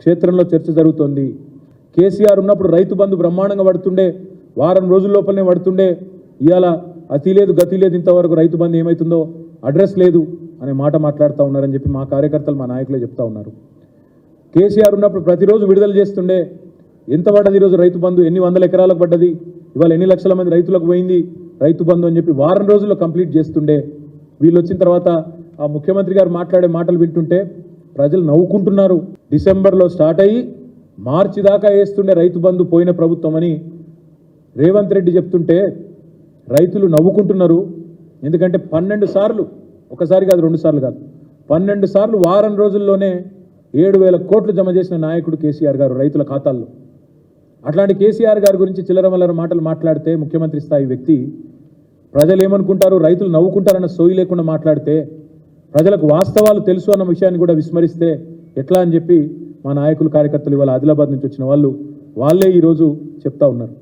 క్షేత్రంలో చర్చ జరుగుతోంది. కేసీఆర్ ఉన్నప్పుడు రైతు బంధు బ్రహ్మాండంగా పడుతుండే, వారం రోజుల లోపలనే పడుతుండే. ఇవాళ అతి లేదు గతి లేదు, ఇంతవరకు రైతు బంధు ఏమవుతుందో అడ్రస్ లేదు అనే మాట మాట్లాడుతూ ఉన్నారని చెప్పి మా కార్యకర్తలు మా నాయకులే చెప్తా ఉన్నారు. కేసీఆర్ ఉన్నప్పుడు ప్రతిరోజు విడుదల చేస్తుండే. ఎంత పడ్డది ఈరోజు రైతు బంధు, ఎన్ని వందల ఎకరాలకు పడ్డది, ఇవాళ ఎన్ని లక్షల మంది రైతులకు పోయింది రైతు బంధు అని చెప్పి వారం రోజుల్లో కంప్లీట్ చేస్తుండే. వీళ్ళు వచ్చిన తర్వాత ఆ ముఖ్యమంత్రి గారు మాట్లాడే మాటలు వింటుంటే ప్రజలు నవ్వుకుంటున్నారు. డిసెంబర్లో స్టార్ట్ అయ్యి మార్చి దాకా వేస్తుండే రైతు బంధు పోయిన ప్రభుత్వం అని రేవంత్ రెడ్డి చెప్తుంటే రైతులు నవ్వుకుంటున్నారు. ఎందుకంటే 12 సార్లు, ఒకసారి కాదు 2 సార్లు కాదు, 12 సార్లు వారం రోజుల్లోనే 7,000 కోట్లు జమ చేసిన నాయకుడు కేసీఆర్ గారు రైతుల ఖాతాల్లో. అట్లాంటి కేసీఆర్ గారి గురించి చిల్లరమల్లర మాటలు మాట్లాడితే ముఖ్యమంత్రి స్థాయి వ్యక్తి ప్రజలు ఏమనుకుంటారు, రైతులు నవ్వుకుంటారన్న సోయి లేకుండా మాట్లాడితే, ప్రజలకు వాస్తవాలు తెలుసు అన్న విషయాన్ని కూడా విస్మరిస్తే ఎట్లా అని చెప్పి మా నాయకులు కార్యకర్తలు ఇవాళ ఆదిలాబాద్ నుంచి వచ్చిన వాళ్ళే ఈరోజు చెప్తా ఉన్నారు.